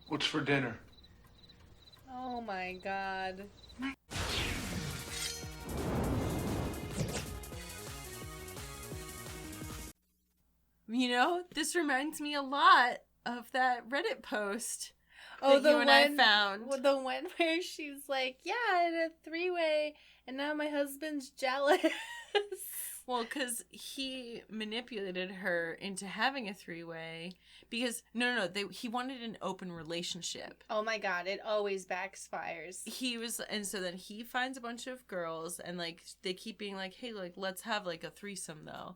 What's for dinner? Oh my god. You know, this reminds me a lot of that Reddit post Oh, that you and I found. The one where she's like, yeah, I had a three-way, and now my husband's jealous. Well, because he manipulated her into having a three-way because, he wanted an open relationship. Oh my god, it always backfires. And so then he finds a bunch of girls, and, like, they keep being like, hey, like, let's have, like, a threesome, though.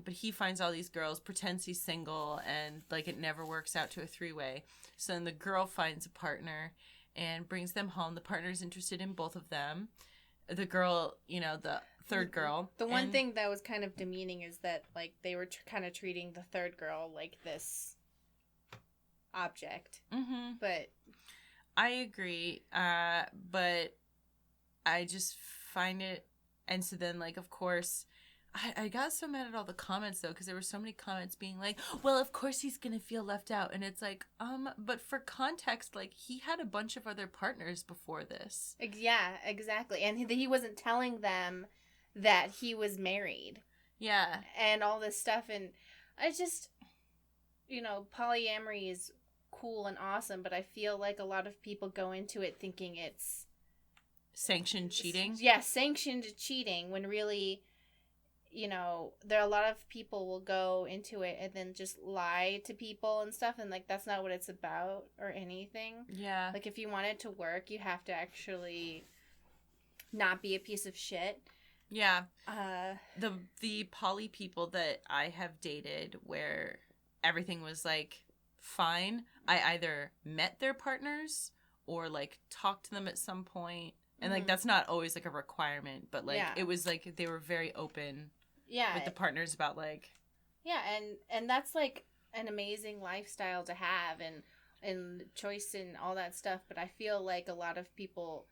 But he finds all these girls, pretends he's single, and, like, it never works out to a three-way. So then the girl finds a partner and brings them home. The partner's interested in both of them. The girl, the third girl. The one thing that was kind of demeaning is that, like, they were kind of treating the third girl like this object. Mm-hmm. But I agree. But I just find it... And so then, like, of course... I got so mad at all the comments, though, because there were so many comments being like, well, of course he's going to feel left out. And it's like, but for context, like, he had a bunch of other partners before this. yeah, exactly. And he wasn't telling them that he was married. Yeah. And all this stuff. And I just, polyamory is cool and awesome, but I feel like a lot of people go into it thinking it's... Sanctioned cheating? Yeah, sanctioned cheating, when really... there are a lot of people will go into it and then just lie to people and stuff, and, like, that's not what it's about or anything. Yeah. Like, if you want it to work, you have to actually not be a piece of shit. Yeah. The poly people that I have dated where everything was, like, fine, I either met their partners or, like, talked to them at some point. And, like, that's not always, like, a requirement, but, like, it was, like, they were very open... Yeah. With the partners about, like... Yeah, and that's, like, an amazing lifestyle to have, and choice and all that stuff, but I feel like a lot of people...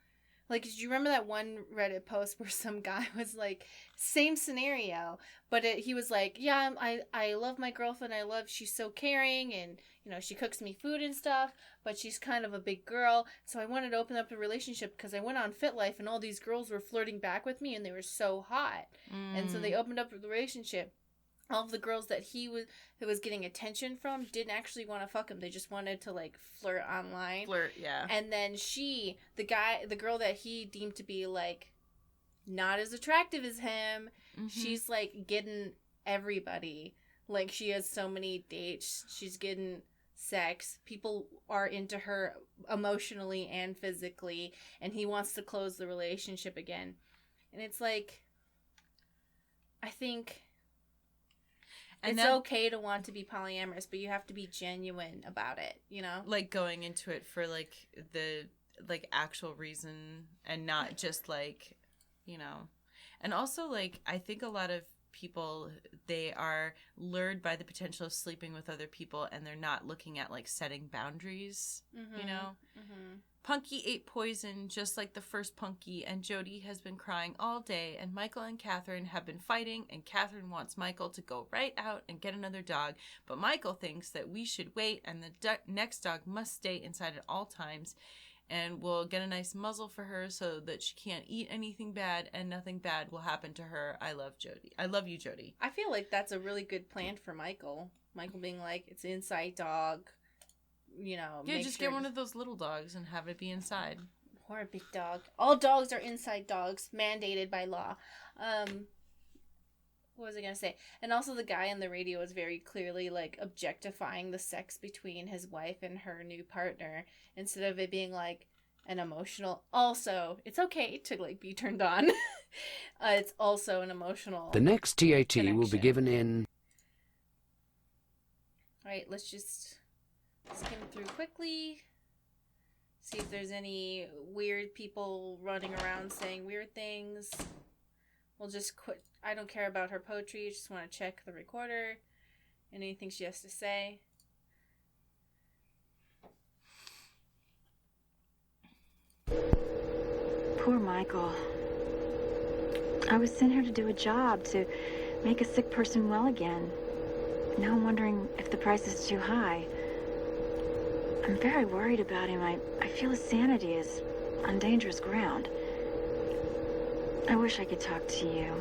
Like, did you remember that one Reddit post where some guy was, like, same scenario, but he was like, yeah, I love my girlfriend, she's so caring, and, she cooks me food and stuff, but she's kind of a big girl, so I wanted to open up the relationship because I went on FitLife, and all these girls were flirting back with me, and they were so hot, and so they opened up the relationship. All of the girls that he was getting attention from didn't actually want to fuck him. They just wanted to, like, flirt online. Yeah. And then the girl that he deemed to be, like, not as attractive as him, she's, like, getting everybody. Like, she has so many dates. She's getting sex. People are into her emotionally and physically. And he wants to close the relationship again. And it's like, I think... And it's okay to want to be polyamorous, but you have to be genuine about it, Like, going into it for, like, the, like, actual reason and not just, like, And also, like, I think a lot of people, they are lured by the potential of sleeping with other people, and they're not looking at, like, setting boundaries, Punky ate poison just like the first Punky, and Jody has been crying all day, and Michael and Catherine have been fighting, and Catherine wants Michael to go right out and get another dog, but Michael thinks that we should wait, and the next dog must stay inside at all times, and we'll get a nice muzzle for her so that she can't eat anything bad, and nothing bad will happen to her. I love Jody. I love you, Jody. I feel like that's a really good plan for Michael. Michael being like, it's an inside dog. Just get one of those little dogs and have it be inside. Or a big dog. All dogs are inside dogs, mandated by law. What was I gonna say? And also, the guy on the radio was very clearly, like, objectifying the sex between his wife and her new partner, instead of it being like an emotional. Also, it's okay to, like, be turned on. It's also an emotional. The next TAT connection. will be given in. All right, let's just skim through quickly. See if there's any weird people running around saying weird things. We'll just quit. I don't care about her poetry. Just want to check the recorder and anything she has to say. Poor Michael. I was sent here to do a job, to make a sick person well again. Now I'm wondering if the price is too high. I'm very worried about him. I feel his sanity is on dangerous ground. I wish I could talk to you.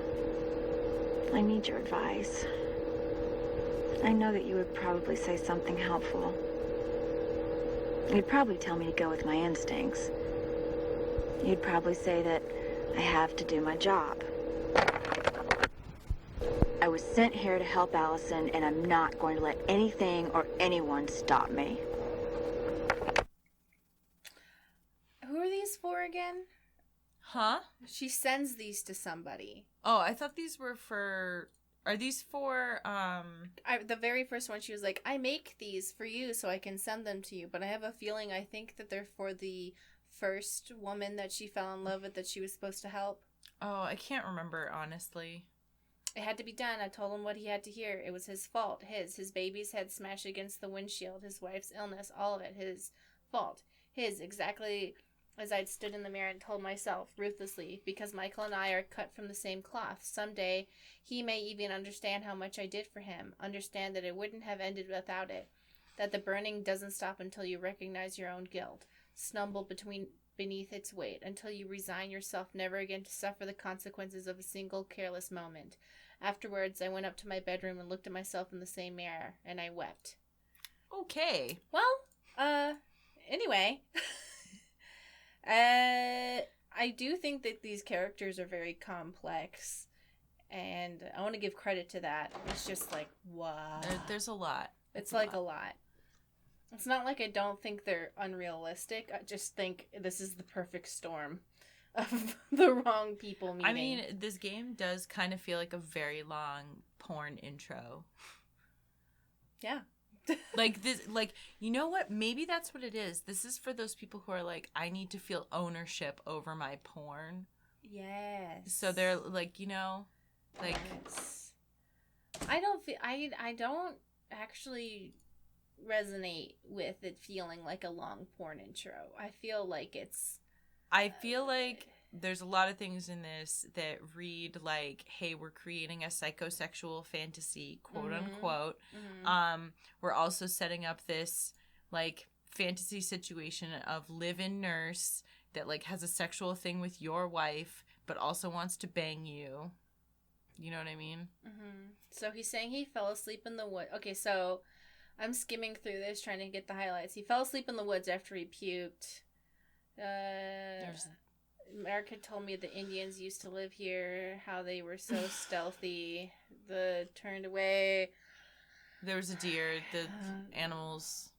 I need your advice. I know that you would probably say something helpful. You'd probably tell me to go with my instincts. You'd probably say that I have to do my job. I was sent here to help Allison, and I'm not going to let anything or anyone stop me. Who are these for again? Huh? She sends these to somebody. Oh, I thought these were for... Are these for, The very first one, she was like, I make these for you so I can send them to you. But I have a feeling, I think that they're for the first woman that she fell in love with that she was supposed to help. Oh, I can't remember, honestly. It had to be done. I told him what he had to hear. It was his fault. His baby's head smashed against the windshield. His wife's illness. All of it. His fault. His, exactly as I'd stood in the mirror and told myself, ruthlessly, because Michael and I are cut from the same cloth. Someday, he may even understand how much I did for him. Understand that it wouldn't have ended without it. That the burning doesn't stop until you recognize your own guilt. Stumble beneath its weight, until you resign yourself never again to suffer the consequences of a single careless moment. Afterwards, I went up to my bedroom and looked at myself in the same mirror, and I wept. Okay. Well, anyway. I do think that these characters are very complex, and I want to give credit to that. It's just like, wow. There's a lot. It's like a lot. It's not like I don't think they're unrealistic. I just think this is the perfect storm of the wrong people meeting. I mean, this game does kind of feel like a very long porn intro. Yeah. Like this, like, you know what? Maybe that's what it is. This is for those people who are like, I need to feel ownership over my porn. Yes. So they're like, you know, like. Yes. I don't actually resonate with it feeling like a long porn intro. I feel like there's a lot of things in this that read like, hey, we're creating a psychosexual fantasy, quote unquote. Mm-hmm. We're also setting up this like fantasy situation of live-in nurse that like has a sexual thing with your wife but also wants to bang you. You know what I mean? Mm-hmm. So he's saying he fell asleep in the woods. Okay, so I'm skimming through this trying to get the highlights. He fell asleep in the woods after he puked. America told me the Indians used to live here, how they were so stealthy. The turned away. There was a deer, the animals.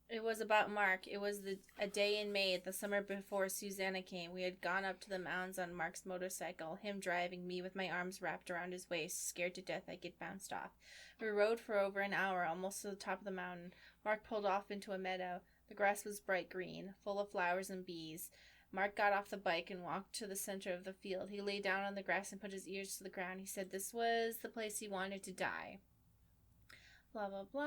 It was about Mark. It was a day in May, the summer before Susanna came. We had gone up to the mountains on Mark's motorcycle, him driving, me with my arms wrapped around his waist, scared to death I'd get bounced off. We rode for over an hour, almost to the top of the mountain. Mark pulled off into a meadow. The grass was bright green, full of flowers and bees. Mark got off the bike and walked to the center of the field. He lay down on the grass and put his ears to the ground. He said this was the place he wanted to die. Blah, blah, blah.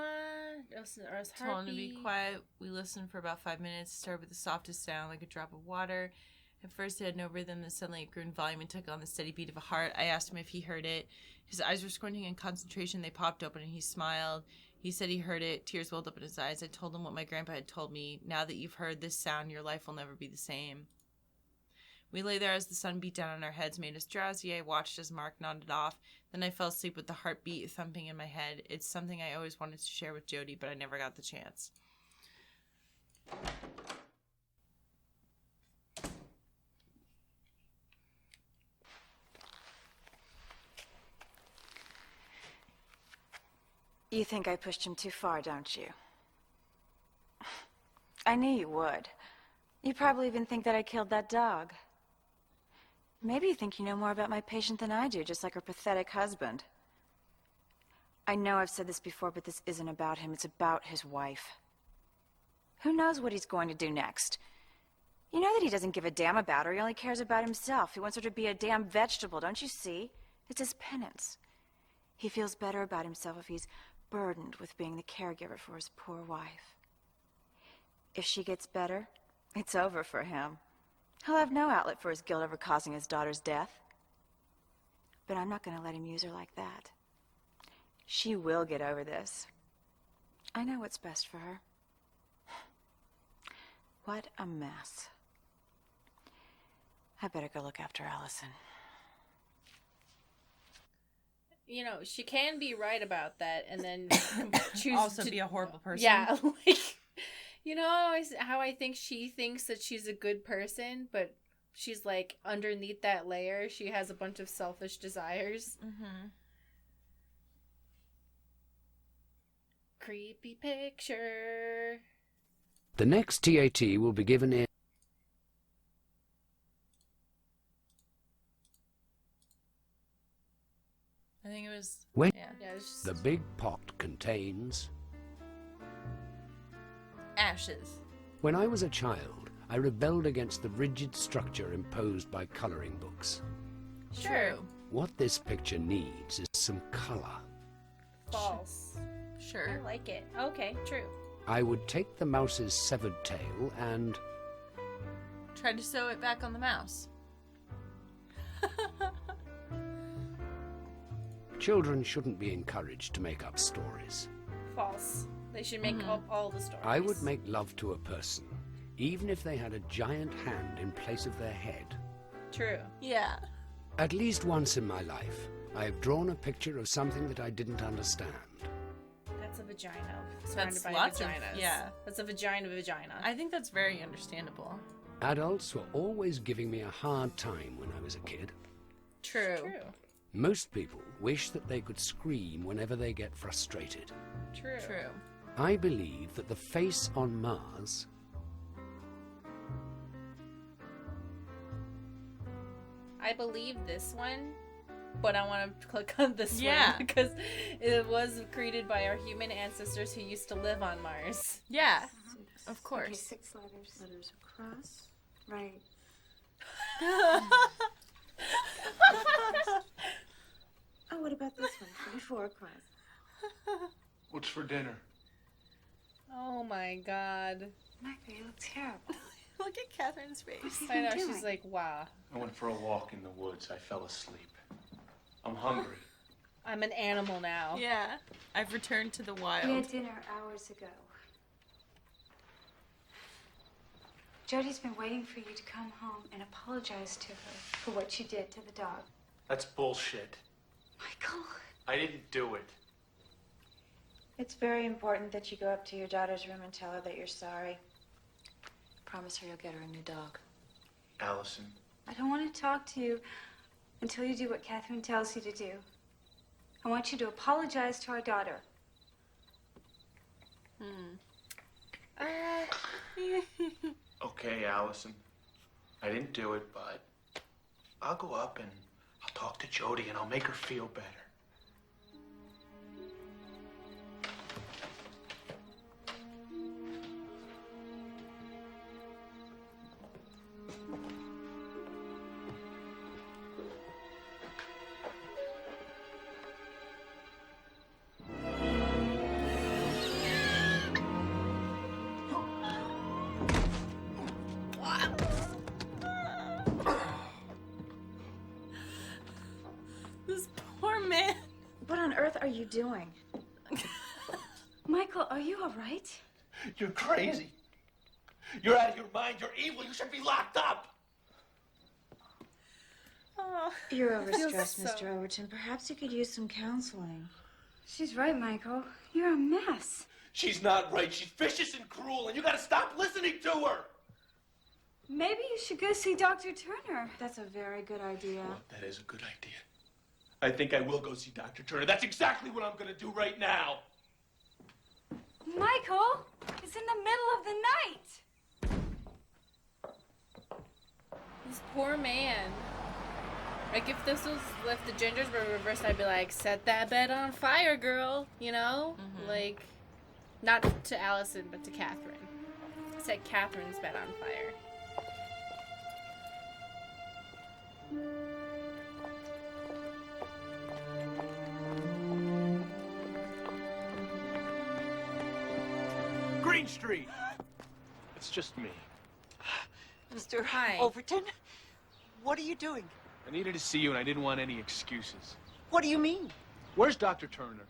Earth's Told him to be heartbeat. quiet. We listened for about 5 minutes. Started with the softest sound, like a drop of water. At first, it had no rhythm, then suddenly it grew in volume and took on the steady beat of a heart. I asked him if he heard it. His eyes were squinting in concentration. They popped open and he smiled. He said he heard it. Tears welled up in his eyes. I told him what my grandpa had told me. Now that you've heard this sound, your life will never be the same. We lay there as the sun beat down on our heads, made us drowsy. I watched as Mark nodded off. Then I fell asleep with the heartbeat thumping in my head. It's something I always wanted to share with Jody, but I never got the chance. You think I pushed him too far, don't you? I knew you would. You probably even think that I killed that dog. Maybe you think you know more about my patient than I do, just like her pathetic husband. I know I've said this before, but this isn't about him. It's about his wife. Who knows what he's going to do next? You know that he doesn't give a damn about her. He only cares about himself. He wants her to be a damn vegetable, don't you see? It's his penance. He feels better about himself if he's burdened with being the caregiver for his poor wife. If she gets better, it's over for him. He'll have no outlet for his guilt over causing his daughter's death. But I'm not going to let him use her like that. She will get over this. I know what's best for her. What a mess. I better go look after Allison. You know, she can be right about that and then choose Also to be a horrible person. Yeah, like, you know how I think she thinks that she's a good person, but she's like, underneath that layer, she has a bunch of selfish desires. Mm-hmm. Creepy picture. The next TAT will be given in I think it was... when Yeah. Yeah, it's just... the big pot contains. Ashes. When I was a child, I rebelled against the rigid structure imposed by colouring books. True. What this picture needs is some colour. False. Sure. I like it. Okay, true. I would take the mouse's severed tail and... Try to sew it back on the mouse. Children shouldn't be encouraged to make up stories. False. They should make up all the stories. I would make love to a person, even if they had a giant hand in place of their head. True. Yeah. At least once in my life, I have drawn a picture of something that I didn't understand. That's a vagina. Surrounded That's by lots of... vaginas. Yeah. That's a vagina. I think that's very understandable. Adults were always giving me a hard time when I was a kid. True. True. Most people wish that they could scream whenever they get frustrated. True. True. I believe that the face on Mars... I believe this one, but I want to click on this Yeah. one because it was created by our human ancestors who used to live on Mars. Yeah. Of Okay, course. 6 letters. Letters across. Right. Oh, what about this one? 4 across. What's for dinner? Oh my god. Micah, you look terrible. Look at Catherine's face. I know, doing? she's like, wow. I went for a walk in the woods. I fell asleep. I'm hungry. I'm an animal now. Yeah. I've returned to the We wild. had dinner hours ago. Jody's been waiting for you to come home and apologize to her for what you did to the dog. That's bullshit. Michael. I didn't do it. It's very important that you go up to your daughter's room and tell her that you're sorry. Promise her you'll get her a new dog. Allison. I don't want to talk to you until you do what Catherine tells you to do. I want you to apologize to our daughter. Okay, Allison. I didn't do it, but I'll go up and I'll talk to Jody and I'll make her feel better. This poor man. What on earth are you doing? Michael, are you all right? You're crazy. You're out of your mind. You're evil. You should be locked up. Oh. You're overstressed, so- Mr. Overton. Perhaps you could use some counseling. She's right, Michael. You're a mess. She's not right. She's vicious and cruel, and you gotta stop listening to her. Maybe you should go see Dr. Turner. That's a very good idea. Well, that is a good idea. I think I will go see Dr. Turner. That's exactly what I'm gonna do right now. Michael, it's in the middle of the night. This poor man. Like, if this was, if the genders were reversed, I'd be like, set that bed on fire, girl. You know? Like, not to Allison, but to Catherine. Set Catherine's bed on fire. Green Street. It's just me. Mr. Hi. Overton, what are you doing? I needed to see you, and I didn't want any excuses. What do you mean? Where's Dr. Turner?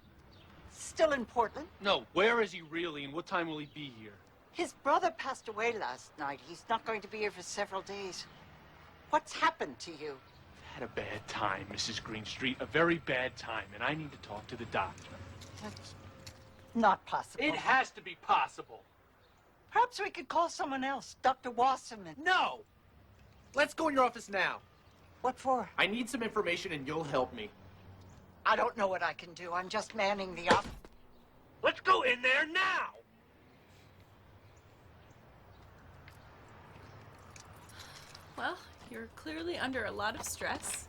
Still in Portland? No, where is he really, and what time will he be here? His brother passed away last night. He's not going to be here for several days. What's happened to you? Had a bad time, Mrs. Greenstreet. A very bad time, and I need to talk to the doctor. That's not possible. It has to be possible. Perhaps we could call someone else, Dr. Wasserman. No! Let's go in your office now. What for? I need some information and you'll help me. I don't know what I can do. I'm just manning the office. Let's go in there now! Well, you're clearly under a lot of stress.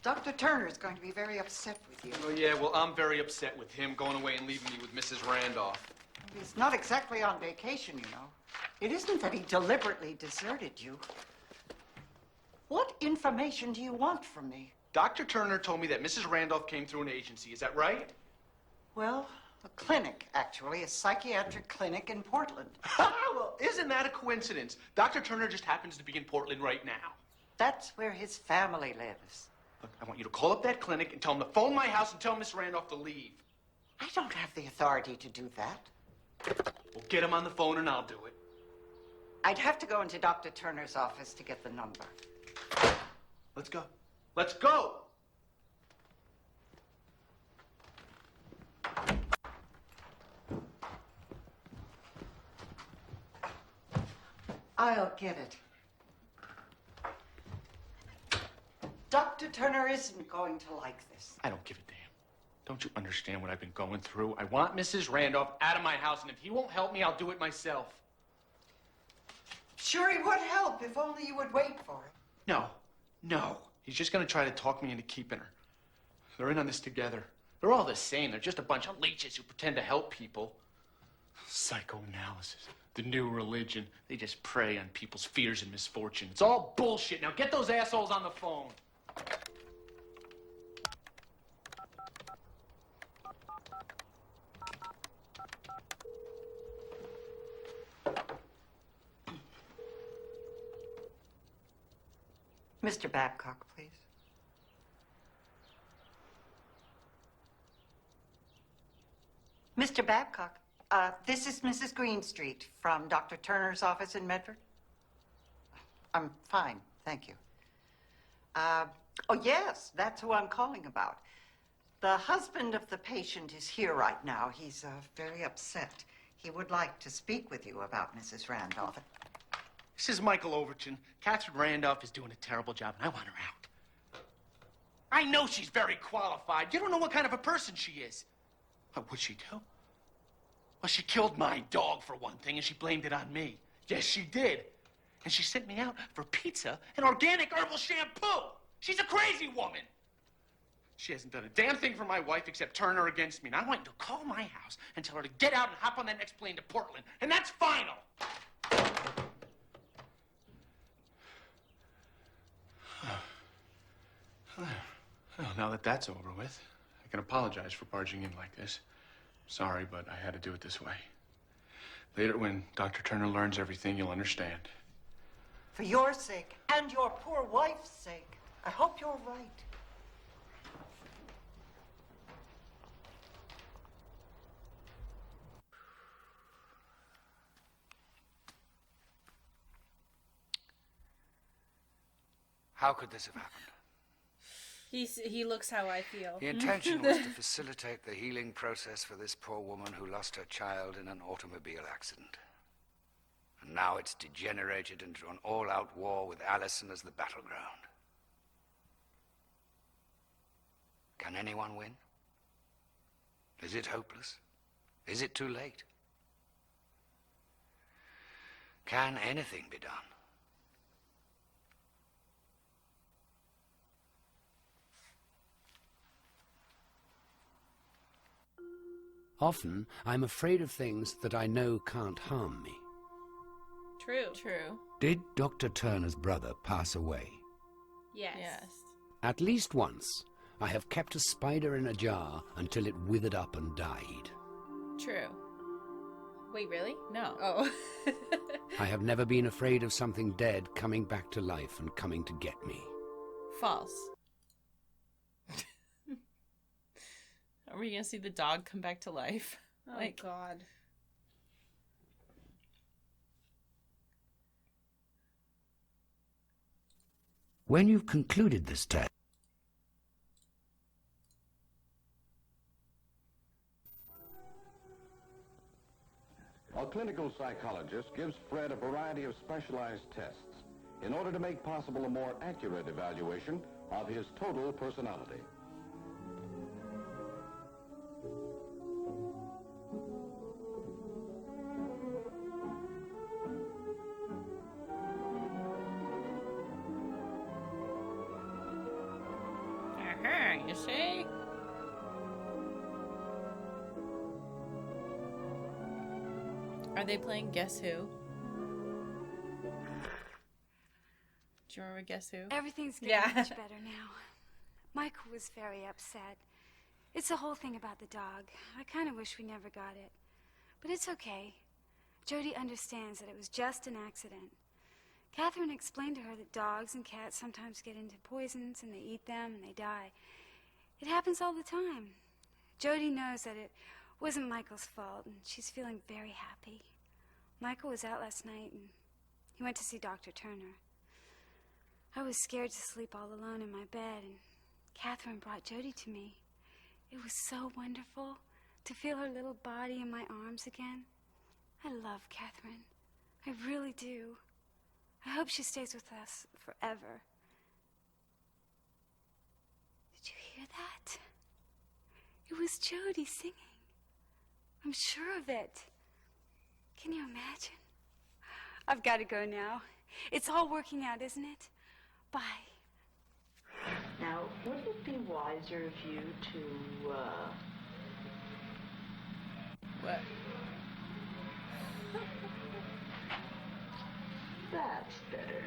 Dr. Turner's going to be very upset with you. Oh, yeah, well, I'm very upset with him going away and leaving me with Mrs. Randolph. He's not exactly on vacation, you know. It isn't that he deliberately deserted you. What information do you want from me? Dr. Turner told me that Mrs. Randolph came through an agency. Is that right? Well, a clinic, actually. A psychiatric clinic in Portland. Well, isn't that a coincidence? Dr. Turner just happens to be in Portland right now. That's where his family lives. Look, I want you to call up that clinic and tell them to phone my house and tell Miss Randolph to leave. I don't have the authority to do that. Well, get him on the phone and I'll do it. I'd have to go into Dr. Turner's office to get the number. Let's go. Let's go! I'll get it. Dr. Turner isn't going to like this. I don't give a damn. Don't you understand what I've been going through? I want Mrs. Randolph out of my house, and if he won't help me, I'll do it myself. Sure, he would help if only you would wait for it. No. No. He's just gonna try to talk me into keeping her. They're in on this together. They're all the same. They're just a bunch of leeches who pretend to help people. Psychoanalysis. The new religion. They just prey on people's fears and misfortune. It's all bullshit. Now get those assholes on the phone. Mr. Babcock, please. Mr. Babcock, this is Mrs. Greenstreet from Dr. Turner's office in Medford. I'm fine, thank you. Oh, yes, that's who I'm calling about. The husband of the patient is here right now. He's very upset. He would like to speak with you about Mrs. Randolph. This is Michael Overton. Catherine Randolph is doing a terrible job, and I want her out. I know she's very qualified. You don't know what kind of a person she is. What would she do? Well, she killed my dog, for one thing, and she blamed it on me. Yes, she did. And she sent me out for pizza and organic herbal shampoo. She's a crazy woman. She hasn't done a damn thing for my wife except turn her against me. And I want you to call my house and tell her to get out and hop on that next plane to Portland. And that's final. Well, now that that's over with, I can apologize for barging in like this. Sorry, but I had to do it this way. Later, when Dr. Turner learns everything, you'll understand. For your sake and your poor wife's sake, I hope you're right. How could this have happened? He looks how I feel. The intention was to facilitate the healing process for this poor woman who lost her child in an automobile accident. And now it's degenerated into an all-out war with Allison as the battleground. Can anyone win? Is it hopeless? Is it too late? Can anything be done? Often, I'm afraid of things that I know can't harm me. True. True. Did Dr. Turner's brother pass away? Yes. Yes. At least once, I have kept a spider in a jar until it withered up and died. True. Wait, really? No. Oh. I have never been afraid of something dead coming back to life and coming to get me. False. were you gonna see the dog come back to life? Oh, God. When you've concluded this test, A clinical psychologist gives Fred a variety of specialized tests in order to make possible a more accurate evaluation of his total personality. You see? Are they playing Guess Who? Do you remember Guess Who? Everything's getting Yeah. much better now. Michael was very upset. It's the whole thing about the dog. I kind of wish we never got it. But it's okay. Jody understands that it was just an accident. Catherine explained to her that dogs and cats sometimes get into poisons and they eat them and they die. It happens all the time. Jody knows that it wasn't Michael's fault, and she's feeling very happy. Michael was out last night, and he went to see Dr. Turner. I was scared to sleep all alone in my bed, and Catherine brought Jody to me. It was so wonderful to feel her little body in my arms again. I love Catherine. I really do. I hope she stays with us forever. Did you hear that? It was Jody singing. I'm sure of it. Can you imagine? I've got to go now. It's all working out, isn't it? Bye. Now, wouldn't it be wiser of you to, What? That's better.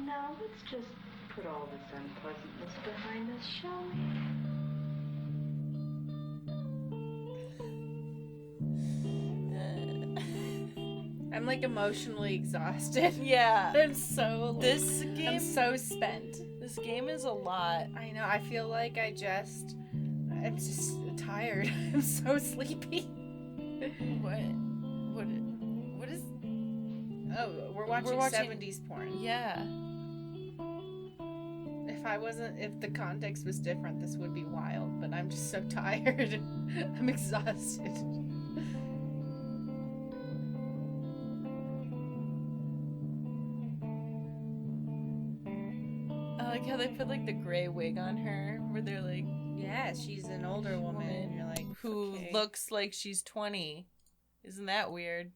Now, let's just put all this unpleasantness behind us, shall we? I'm like emotionally exhausted. Yeah. I'm so like, This game. I'm so spent. This game is a lot. I know. I feel like I'm just tired. I'm so sleepy. What is? Oh, we're watching 70s porn. Yeah. If the context was different, this would be wild, but I'm just so tired. I'm exhausted. I like how they put like the gray wig on her, where they're like, Yeah, she's an older woman. You're like, who okay. looks like she's 20. Isn't that weird?